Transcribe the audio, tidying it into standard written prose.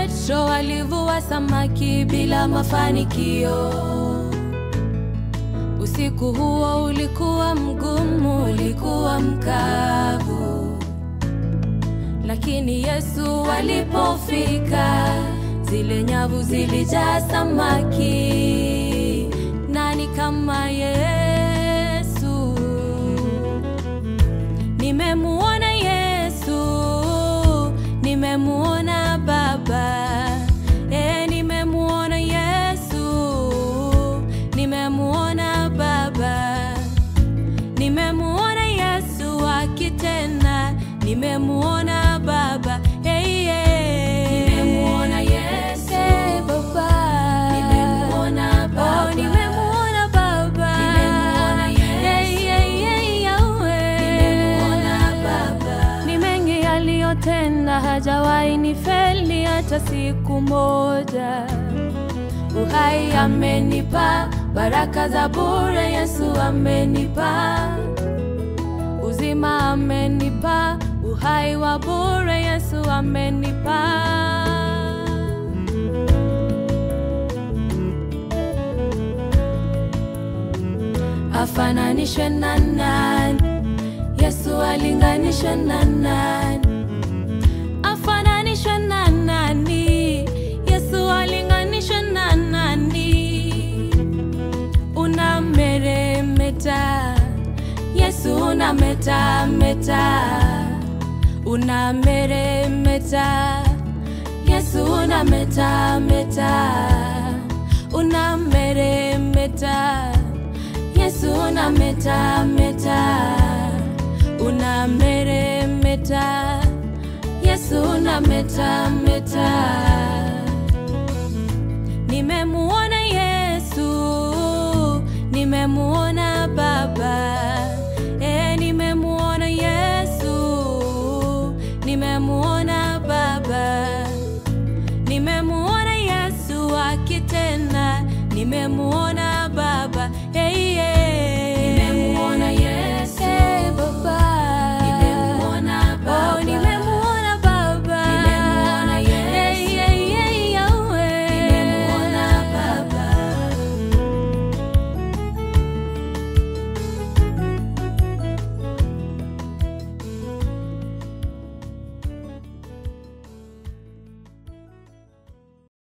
Petro alivua samaki bila mafanikio. Usiku huo ulikuwa mgumu, ulikuwa mkavu, lakini Yesu alipofika, zile nyavu zilijaa samaki. Nani kama Yesu? Nimemuona Yesu, nimemuona Baba. Nimemuona Yesu, nimemuona Baba. Nimemuona Yesu akitenda, nimemuona Baba. Nimemuona Yesu, Baba. Nimemuona Baba. Oh, nimemuona Baba. Nimemuona Yesu. Nimemuona Baba. Ni mengi aliyotenda, hajawahi nifeli hata siku moja. Uhai amenipa, baraka za bure Yesu amenipa. Uzima amenipa, uhai wa bure Yesu amenipa. Afananishwe na nani? Yesu alinganishwe na nani? Afananishwe na nani? Yesu alinganishwe na nani? Unameremeta Yesu, unametameta. Unameremeta Yesu, unametameta. Unameremeta Yesu, unametameta. Unameremeta Yesu, unametameta. Nimemuona Yesu, nimemuona Baba. Nimemuona Yesu, nimemuona Baba. Nimemuona Yesu akitenda, nimemuona Baba.